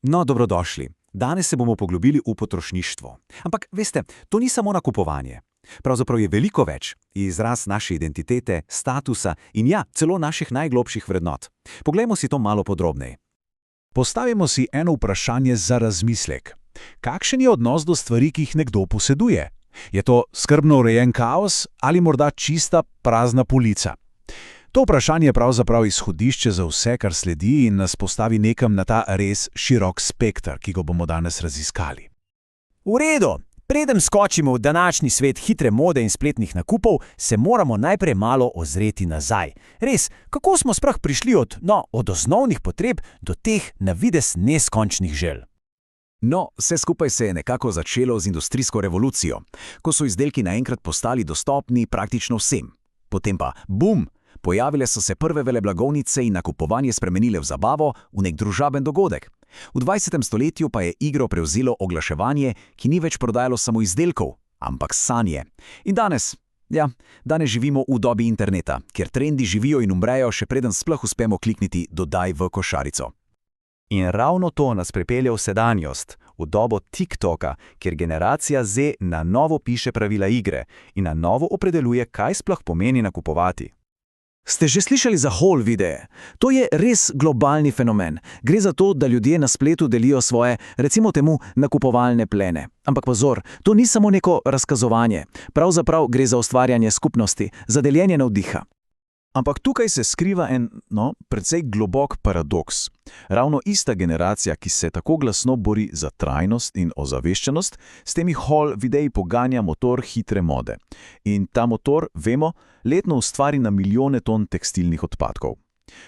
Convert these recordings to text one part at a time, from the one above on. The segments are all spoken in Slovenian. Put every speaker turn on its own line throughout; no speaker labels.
No, dobrodošli. Danes se bomo poglobili v potrošništvo. Ampak, veste, to ni samo nakupovanje. Pravzaprav je veliko več. Je izraz naše identitete, statusa in ja, celo naših najglobših vrednot. Poglejmo si to malo podrobneje.
Postavimo si eno vprašanje za razmislek. Kakšen je odnos do stvari, ki jih nekdo poseduje? Je to skrbno urejen kaos ali morda čista prazna polica? To vprašanje je pravzaprav izhodišče za vse, kar sledi in nas postavi nekam na ta res širok spekter, ki ga bomo danes raziskali.
V redu, preden skočimo v današnji svet hitre mode in spletnih nakupov, se moramo najprej malo ozreti nazaj. Res, kako smo sploh prišli od osnovnih potreb do teh na videz neskončnih želj?
No, vse skupaj se je nekako začelo z industrijsko revolucijo, ko so izdelki naenkrat postali dostopni praktično vsem. Potem pa bum! Pojavile so se prve veleblagovnice in nakupovanje spremenile v zabavo, v nek družaben dogodek. V 20. stoletju pa je igro prevzelo oglaševanje, ki ni več prodajalo samo izdelkov, ampak sanje. In danes živimo v dobi interneta, kjer trendi živijo in umrejo, še preden sploh uspemo klikniti dodaj v košarico.
In ravno to nas pripelje v sedanjost, v dobo TikToka, kjer generacija Z na novo piše pravila igre in na novo opredeljuje, kaj sploh pomeni nakupovati.
Ste že slišali za haul videe? To je res globalni fenomen. Gre za to, da ljudje na spletu delijo svoje, recimo temu, nakupovalne plene. Ampak pozor, to ni samo neko razkazovanje. Pravzaprav gre za ustvarjanje skupnosti, za deljenje navdiha.
Ampak tukaj se skriva en, precej globok paradoks. Ravno ista generacija, ki se tako glasno bori za trajnost in ozaveščenost, s temi haul videi poganja motor hitre mode. In ta motor, vemo, letno ustvari na milijone ton tekstilnih odpadkov.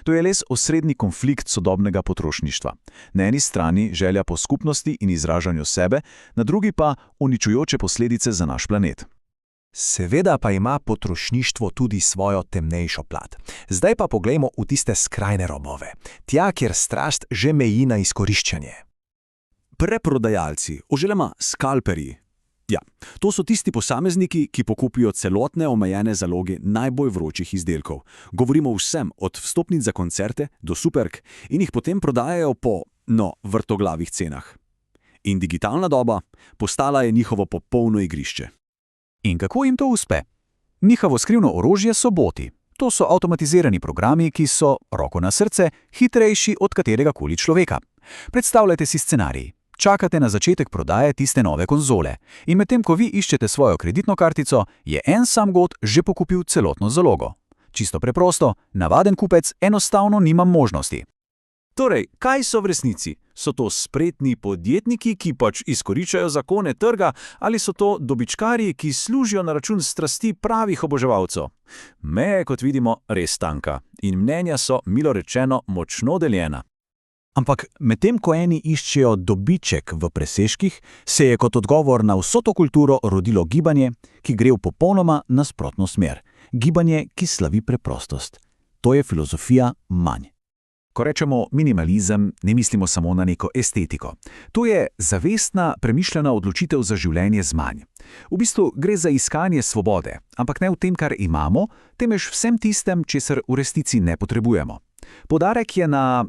To je les osrednji konflikt sodobnega potrošništva. Na eni strani želja po skupnosti in izražanju sebe, na drugi pa uničujoče posledice za naš planet.
Seveda pa ima potrošništvo tudi svojo temnejšo plat. Zdaj pa poglejmo v tiste skrajne robove. Tja, kjer strast že meji na izkoriščanje.
Preprodajalci, oziroma skalperji. Ja, to so tisti posamezniki, ki pokupijo celotne omejene zaloge najbolj vročih izdelkov. Govorimo vsem, od vstopnic za koncerte do superk, in jih potem prodajajo po, vrtoglavih cenah. In digitalna doba postala je njihovo popolno igrišče.
In kako jim to uspe? Njihovo skrivno orožje so boti. To so avtomatizirani programi, ki so, roko na srce, hitrejši od kateregakoli človeka. Predstavljajte si scenarij. Čakate na začetek prodaje tiste nove konzole in medtem, ko vi iščete svojo kreditno kartico, je en sam god že pokupil celotno zalogo. Čisto preprosto, navaden kupec enostavno nima možnosti.
Torej, kaj so v resnici? So to spretni podjetniki, ki pač izkoriščajo zakone trga, ali so to dobičkarji, ki služijo na račun strasti pravih oboževalcev? Meja je, kot vidimo, res tanka in mnenja so, milo rečeno, močno deljena.
Ampak medtem, ko eni iščejo dobiček v presežkih, se je kot odgovor na vso to kulturo rodilo gibanje, ki gre v popolnoma nasprotno smer. Gibanje, ki slavi preprostost. To je filozofija manj.
Ko rečemo minimalizem, ne mislimo samo na neko estetiko. To je zavestna, premišljena odločitev za življenje z manj. V bistvu gre za iskanje svobode, ampak ne v tem, kar imamo, temveč vsem tistem, česar v resnici ne potrebujemo. Poudarek je na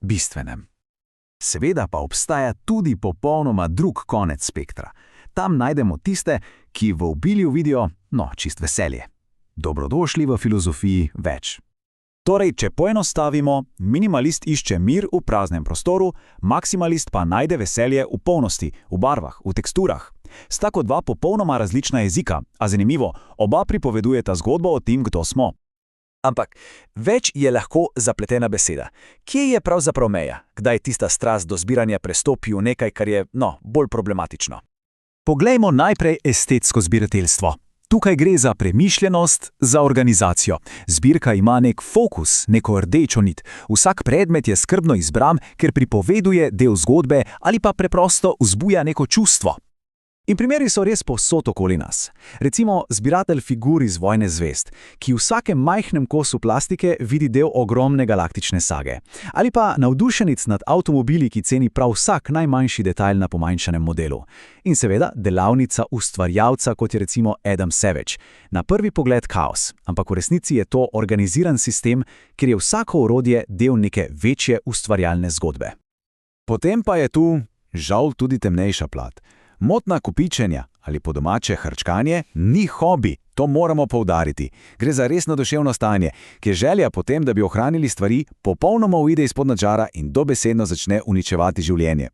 bistvenem. Seveda pa obstaja tudi popolnoma drug konec spektra. Tam najdemo tiste, ki v obilju vidijo, čist veselje. Dobrodošli v filozofiji več.
Torej, če poenostavimo, minimalist išče mir v praznem prostoru, maksimalist pa najde veselje v polnosti, v barvah, v teksturah. Sta kot dva popolnoma različna jezika, a zanimivo, oba pripovedujeta zgodbo o tem, kdo smo.
Ampak več je lahko zapletena beseda. Kje je pravzaprav meja? Kdaj tista strast do zbiranja prestopi v nekaj, kar je, bolj problematično?
Poglejmo najprej estetsko zbirateljstvo. Tukaj gre za premišljenost, za organizacijo. Zbirka ima nek fokus, neko rdečo nit. Vsak predmet je skrbno izbran, ker pripoveduje del zgodbe ali pa preprosto vzbuja neko čustvo. In primeri so res povsod okoli nas. Recimo zbiratelj figur iz Vojne zvezd, ki v vsakem majhnem kosu plastike vidi del ogromne galaktične sage. Ali pa navdušenic nad avtomobili, ki ceni prav vsak najmanjši detajl na pomanjšanem modelu. In seveda delavnica ustvarjalca, kot je recimo Adam Savage. Na prvi pogled kaos, ampak v resnici je to organiziran sistem, kjer je vsako orodje del neke večje ustvarjalne zgodbe.
Potem pa je tu, žal, tudi temnejša plat. Motna kopičenja ali po domače hrčkanje ni hobi, to moramo poudariti. Gre za resno duševno stanje, ki je želja potem, da bi ohranili stvari, popolnoma uide izpod nadzora in dobesedno začne uničevati življenje.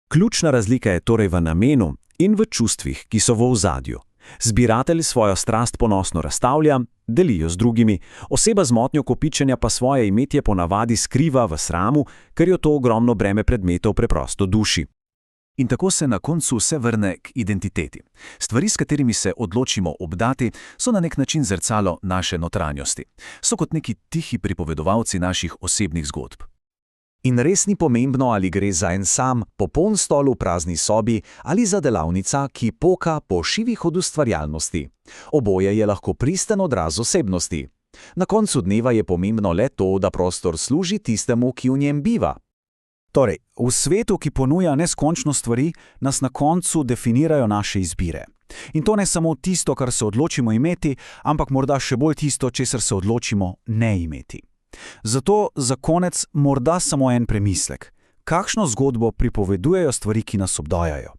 Ključna razlika je torej v namenu in v čustvih, ki so v ozadju. Zbiratelj svojo strast ponosno razstavlja, deli jo z drugimi, oseba z motnjo kopičenja pa svoje imetje ponavadi skriva v sramu, ker jo to ogromno breme predmetov preprosto duši.
In tako se na koncu vse vrne k identiteti. Stvari, s katerimi se odločimo obdati, so na nek način zrcalo naše notranjosti. So kot neki tihi pripovedovalci naših osebnih zgodb.
In res ni pomembno, ali gre za en sam, popoln stol v prazni sobi ali za delavnica, ki poka po šivih od ustvarjalnosti. Oboje je lahko pristen odraz osebnosti. Na koncu dneva je pomembno le to, da prostor služi tistemu, ki v njem biva.
Torej, v svetu, ki ponuja neskončno stvari, nas na koncu definirajo naše izbire. In to ne samo tisto, kar se odločimo imeti, ampak morda še bolj tisto, česar se odločimo ne imeti. Zato za konec morda samo en premislek. Kakšno zgodbo pripovedujejo stvari, ki nas obdajajo?